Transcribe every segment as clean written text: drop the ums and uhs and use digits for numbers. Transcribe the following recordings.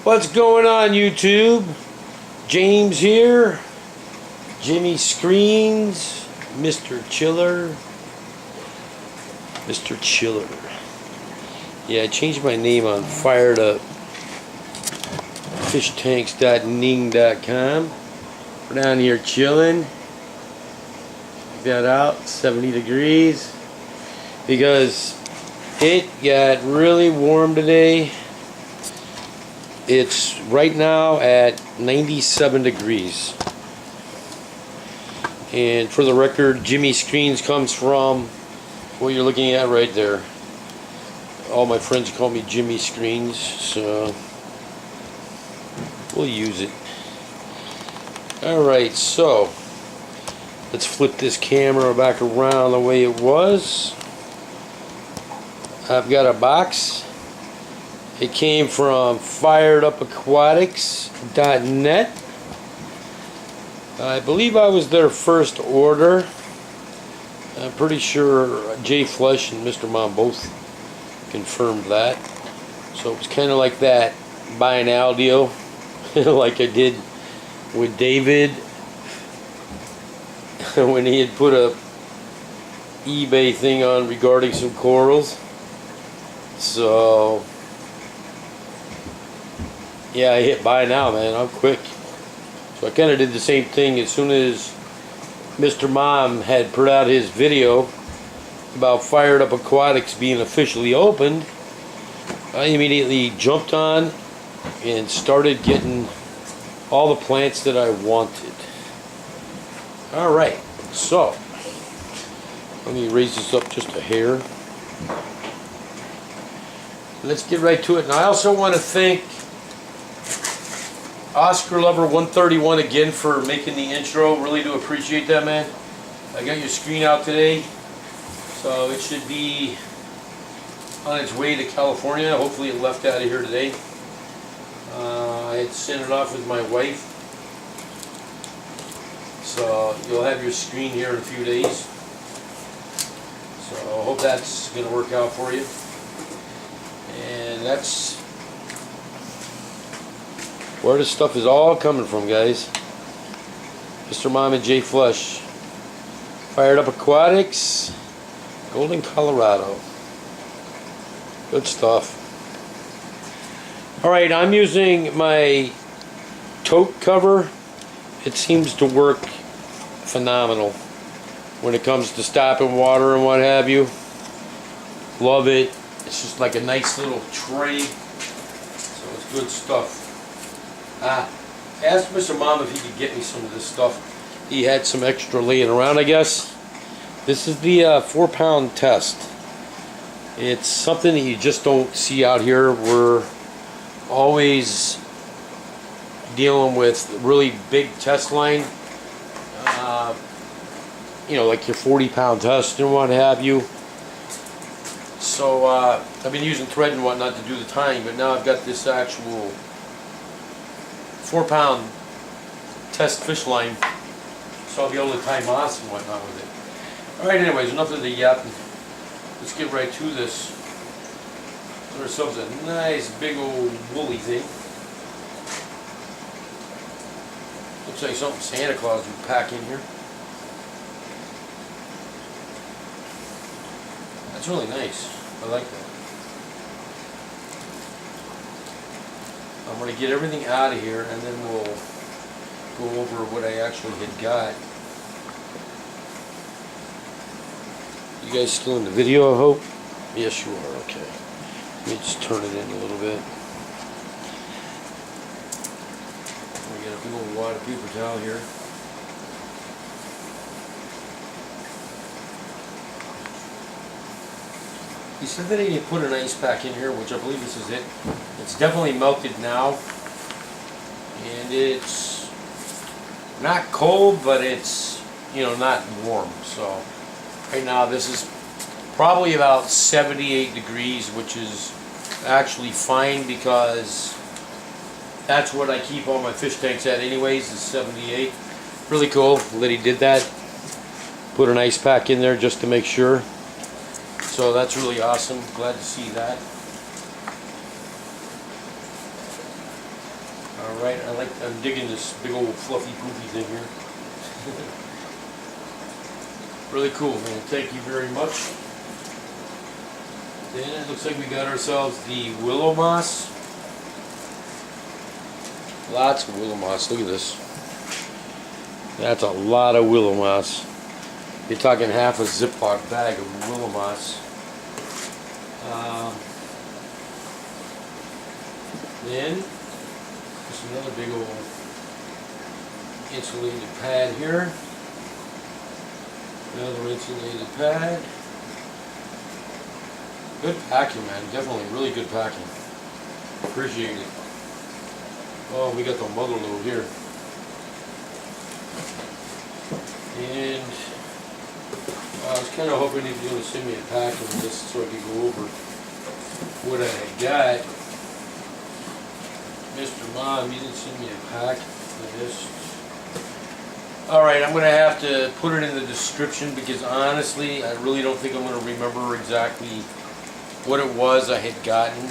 What's going on, YouTube? James here. Jimmy Screens. Mr. Chiller. Mr. Chiller. Yeah, I changed my name on fired up fishtanks.ning.com. We're down here chilling. Check that out, 70 degrees. Because it got really warm today. It's right now at 97 degrees. And for the record, Jimmy Screens comes from what you're looking at right there. All my friends call me Jimmy Screens, so we'll use it. Alright, so let's flip this camera back around the way it was. I've got a box. It came from firedupaquatics.net. I believe I was their first order. I'm pretty sure Jay Flesh and Mr. Mom both confirmed that. So it was kind of like that buy now deal, like I did with David when he had put a eBay thing on regarding some corals. So yeah, I hit buy now, man. I'm quick. So I kind of did the same thing as soon as Mr. Mom had put out his video about Fired Up Aquatics being officially opened. I immediately jumped on and started getting all the plants that I wanted. Alright, so let me raise this up just a hair. Let's get right to it. And I also want to thank Oscar Lover 131 again for making the intro. Really do appreciate that, man. I got your screen out today, so it should be on its way to California. Hopefully it left out of here today. I had sent it off with my wife, so you'll have your screen here in a few days. So I hope that's going to work out for you. And that's where this stuff is all coming from, guys. Mr. Mom and Jay Flush. Fired Up Aquatics, Golden, Colorado. Good stuff. Alright, I'm using my tote cover. It seems to work phenomenal when it comes to stopping water and what have you. Love it. It's just like a nice little tray. So it's good stuff. Asked Mr. Mom if he could get me some of this stuff. He had some extra laying around, I guess. This is the 4-pound test. It's something that you just don't see out here. We're always dealing with really big test line. You know, like your 40-pound test and what have you. So I've been using thread and whatnot to do the tying, but now I've got this actual 4-pound test fish line, so I'll be able to tie moss and whatnot with it. Alright, anyways, enough of the yapping. Let's get right to this. Get ourselves a nice big old woolly thing. Looks like something Santa Claus would pack in here. That's really nice. I like that. I'm going to get everything out of here and then we'll go over what I actually had got. You guys still in the video, I hope? Yes, you are. Okay. Let me just turn it in a little bit. We got a big old wad of paper towel here. He said that he put an ice pack in here, which I believe this is it. It's definitely melted now. And it's not cold, but it's, you know, not warm. So right now this is probably about 78 degrees, which is actually fine because that's what I keep all my fish tanks at anyways, is 78. Really cool that he did that. Put an ice pack in there just to make sure. So that's really awesome. Glad to see that. Alright, I'm digging this big old fluffy poofy thing here. Really cool, man. Thank you very much. Then it looks like we got ourselves the Willow Moss. Lots of Willow Moss. Look at this. That's a lot of Willow Moss. You're talking half a Ziploc bag of Willow Moss. Then just another big old insulated pad here. Another insulated pad. Good packing, man. Definitely really good packing. Appreciate it. Oh, we got the mother load here. And I was kind of hoping he was going to send me a packing list so I could go over what I got. Mr. Mom, you didn't send me a pack for this. Alright, I'm going to have to put it in the description because honestly, I really don't think I'm going to remember exactly what it was I had gotten.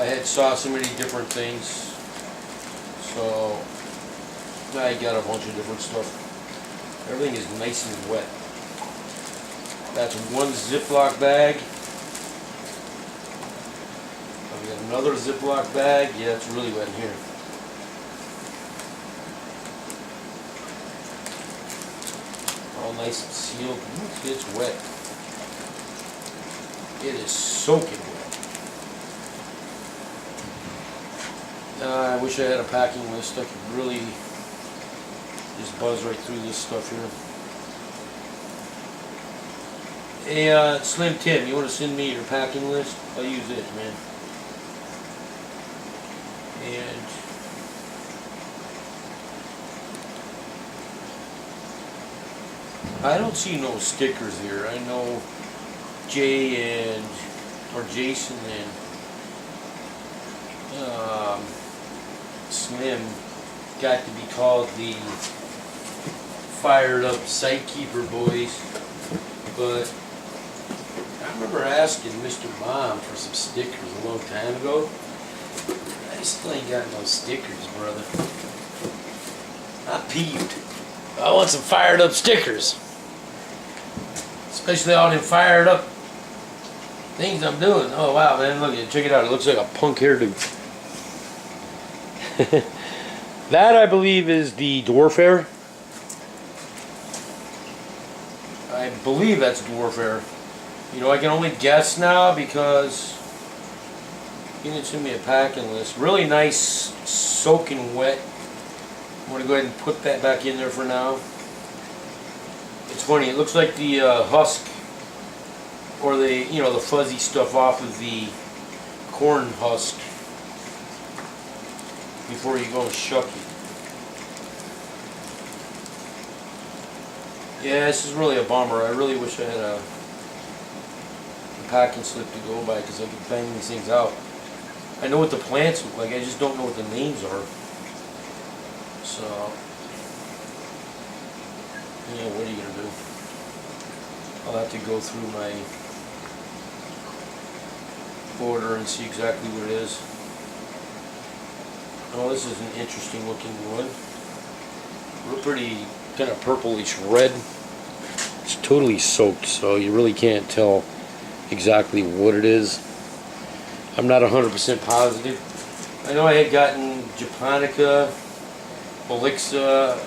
I had saw so many different things. So, I got a bunch of different stuff. Everything is nice and wet. That's one Ziploc bag. We got another Ziploc bag. Yeah, it's really wet in here. All nice and sealed. It's wet. It is soaking wet. I wish I had a packing list. I could really just buzz right through this stuff here. Hey, Slim Tim, you want to send me your packing list? I'll use it, man. And I don't see no stickers here. I know Jay or Jason and Slim got to be called the fired up Sightkeeper boys, but I remember asking Mr. Mom for some stickers a long time ago. I still ain't got no stickers, brother. I'm peeved. I want some fired up stickers. Especially all them fired up things I'm doing. Oh wow, man, look at it. Check it out. It looks like a punk hairdo. That, I believe, is the Dwarf Hair. I believe that's Dwarf Hair. You know, I can only guess now because he didn't send me a packing list. Really nice, soaking wet. I'm going to go ahead and put that back in there for now. It's funny, it looks like the husk, or the, you know, the fuzzy stuff off of the corn husk before you go and shuck it. Yeah, this is really a bummer. I really wish I had a packing slip to go by because I could bang these things out. I know what the plants look like, I just don't know what the names are. So, yeah, what are you going to do? I'll have to go through my order and see exactly what it is. Oh, this is an interesting looking one. Real pretty, kind of purplish red. It's totally soaked, so you really can't tell exactly what it is. I'm not 100% positive. I know I had gotten Japonica, Blyxa,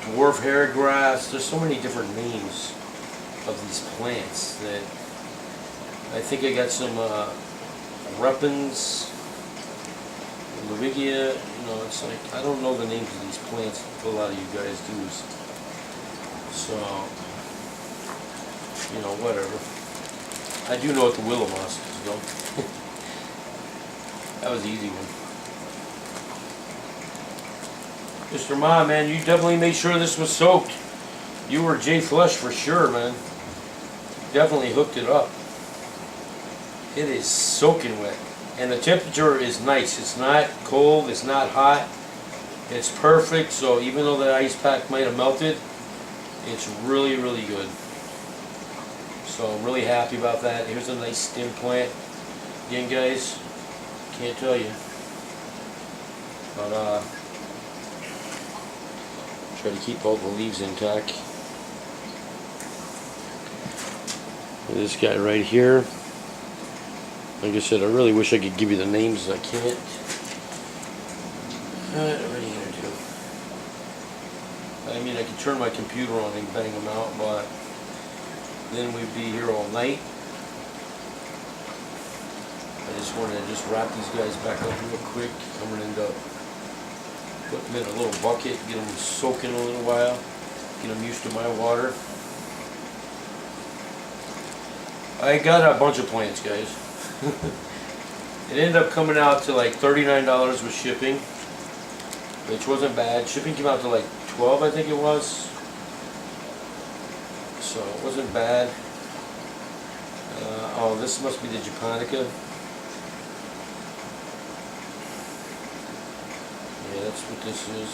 Dwarf Hairgrass. There's so many different names of these plants that I think I got some Repens, Ludwigia. You know, it's like I don't know the names of these plants. A lot of you guys do. So, you know, whatever. I do know what the Willow Moss is, though. That was an easy one. Mr. Ma, man, you definitely made sure this was soaked. You were Jay Flush for sure, man. Definitely hooked it up. It is soaking wet. And the temperature is nice. It's not cold, it's not hot. It's perfect, so even though the ice pack might have melted, it's really, really good. So I'm really happy about that. Here's a nice stem plant. Again, guys, Can't tell you. But try to keep all the leaves intact. This guy right here. Like I said, I really wish I could give you the names. I can't. What are you gonna do? I mean, I could turn my computer on and bang them out, but then we'd be here all night. I just wanted to just wrap these guys back up real quick. I'm going to end up putting them in a little bucket, get them soaking a little while, get them used to my water. I got a bunch of plants, guys. It ended up coming out to like $39 with shipping, which wasn't bad. Shipping came out to like $12, I think it was. So it wasn't bad. Oh, this must be the Japonica. Yeah, that's what this is.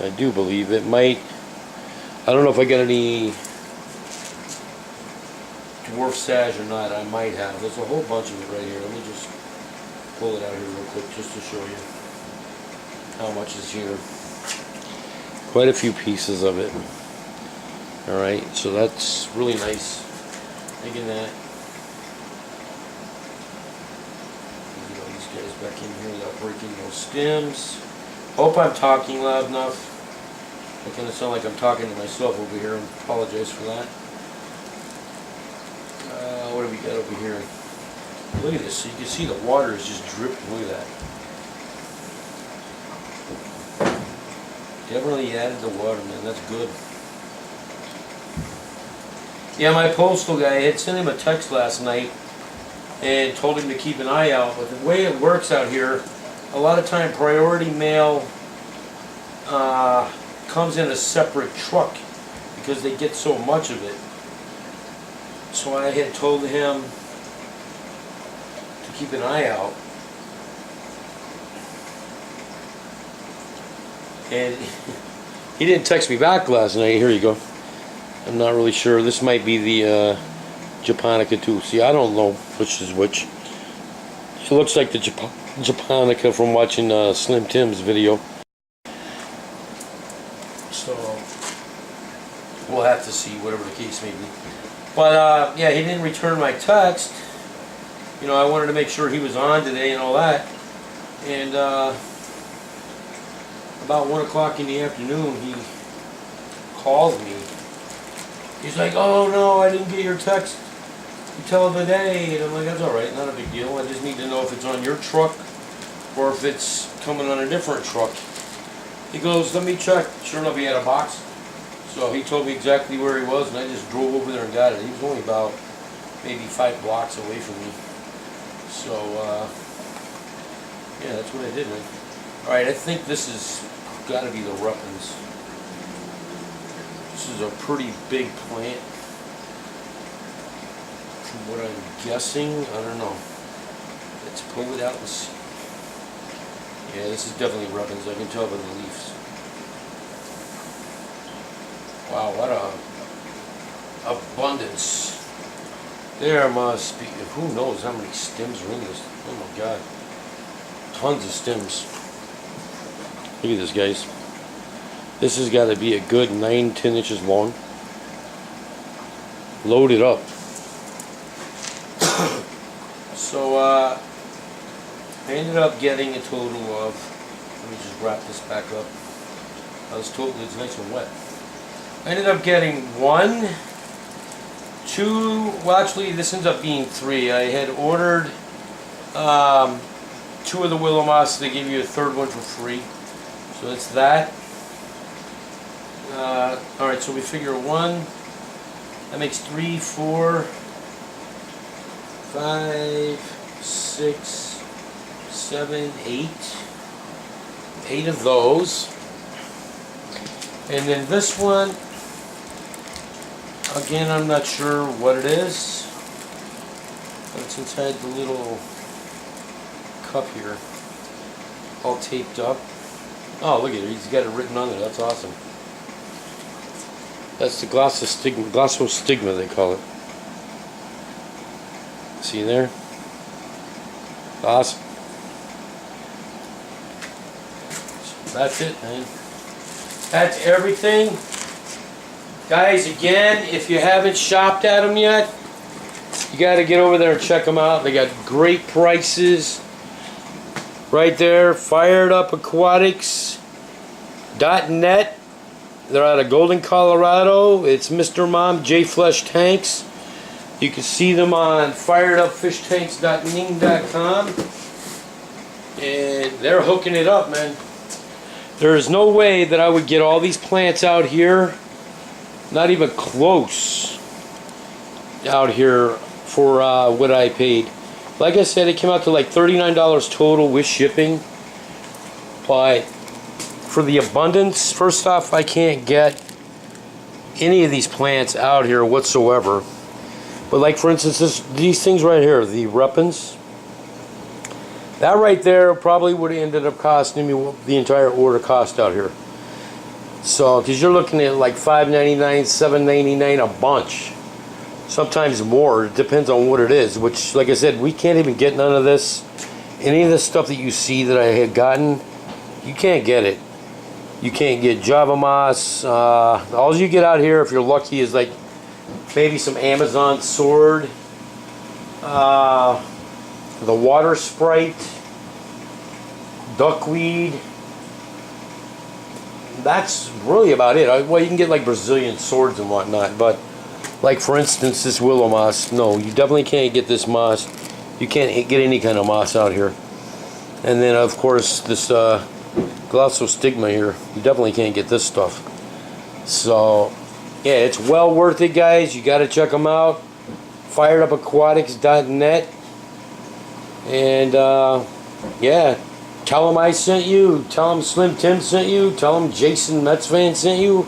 I do believe it might. I don't know if I got any Dwarf Sag or not. I might have. There's a whole bunch of it right here. Let me just pull it out here real quick just to show you how much is here. Quite a few pieces of it. Alright, so that's really nice. Digging that. Get all these guys back in here without breaking those stems. Hope I'm talking loud enough. I kind of sound like I'm talking to myself over here. I apologize for that. What do we got over here? Look at this. So you can see the water is just dripping. Look at that. Definitely added the water, man. That's good. Yeah, my postal guy, I had sent him a text last night and told him to keep an eye out. But the way it works out here, a lot of time priority mail comes in a separate truck because they get so much of it. So I had told him to keep an eye out. And he didn't text me back last night. Here you go. I'm not really sure. This might be the Japonica too. See, I don't know which is which. It looks like the Japonica from watching Slim Tim's video. So we'll have to see, whatever the case may be. But yeah, he didn't return my text. You know, I wanted to make sure he was on today and all that. And about 1 o'clock in the afternoon, he called me. He's like, "Oh no, I didn't get your text until today." And I'm like, "That's all right, not a big deal. I just need to know if it's on your truck or if it's coming on a different truck." He goes, "Let me check." Sure enough, he had a box. So he told me exactly where he was, and I just drove over there and got it. He was only about maybe 5 blocks away from me. So yeah, that's what I did, man. All right, I think this is got to be the Ruppins. This is a pretty big plant. From what I'm guessing, I don't know. Let's pull it out and see. Yeah, this is definitely Ruppins. I can tell by the leaves. Wow, what a abundance. There must be, who knows how many stems are in this. Oh my god. Tons of stems. Look at this, guys. This has got to be a good 9-10 inches long. Loaded up. So I ended up getting a total of, let me just wrap this back up. I was told it's nice and wet. I ended up getting 1, 2, well actually this ends up being 3. I had ordered 2 of the Willow Moss. They give you a 3rd one for free. So that's that. Alright, so we figure 1, that makes 3, 4, 5, 6, 7, 8. 8 of those. And then this one, again, I'm not sure what it is, but it's inside the little cup here, all taped up. Oh, look at it, he's got it written on there, that's awesome. That's the Glossostigma they call it. See there? Awesome. So that's it, man. That's everything. Guys, again, if you haven't shopped at them yet, you got to get over there and check them out. They got great prices. Right there, Fired Up Aquatics.net. They're out of Golden, Colorado. It's Mr. Mom J Flesh Tanks. You can see them on firedupfishtanks.ning.com. And they're hooking it up, man. There's no way that I would get all these plants out here, not even close, out here for what I paid. Like I said, it came out to like $39 total with shipping. But for the abundance, first off, I can't get any of these plants out here whatsoever. But like for instance, these things right here, the repens, that right there probably would have ended up costing me what the entire order cost out here. So, because you're looking at like $5.99, $7.99 a bunch. Sometimes more. It depends on what it is. Which, like I said, we can't even get none of this. Any of this stuff that you see that I had gotten, you can't get it. You can't get Java moss. All you get out here, if you're lucky, is like maybe some Amazon sword, the water sprite, duckweed. That's really about it. Well, you can get like Brazilian swords and whatnot, but like for instance this willow moss, no, you definitely can't get this moss. You can't get any kind of moss out here. And then of course this Glossostigma here, you definitely can't get this stuff. So yeah, it's well worth it, guys. You got to check them out. Firedupaquatics.net. And yeah, tell them I sent you. Tell them Slim Tim sent you. Tell them Jason Mets fan sent you.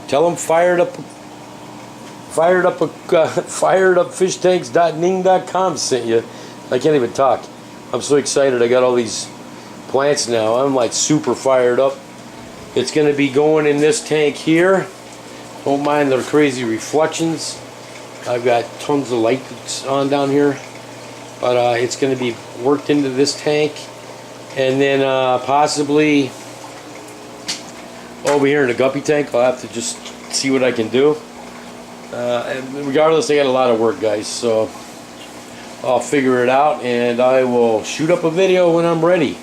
Tell them firedupfishtanks.ning.com sent you. I can't even talk. I'm so excited. I got all these plants now. I'm like super fired up. It's going to be going in this tank here. Don't mind the crazy reflections. I've got tons of lights on down here. But it's going to be worked into this tank. And then possibly over here in the guppy tank, I'll have to just see what I can do. And regardless, I got a lot of work, guys. So I'll figure it out and I will shoot up a video when I'm ready.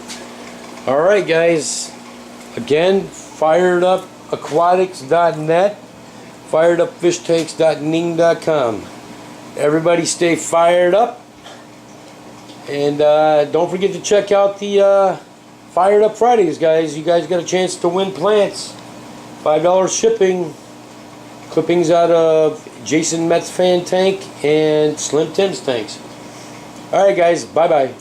Alright, guys. Again, firedupaquatics.net. Firedupfishtanks.ning.com. Everybody stay fired up. And don't forget to check out the Fired Up Fridays, guys. You guys got a chance to win plants. $5 shipping. Clippings out of Jason Mets fan tank and Slim Tim's tanks. Alright, guys. Bye-bye.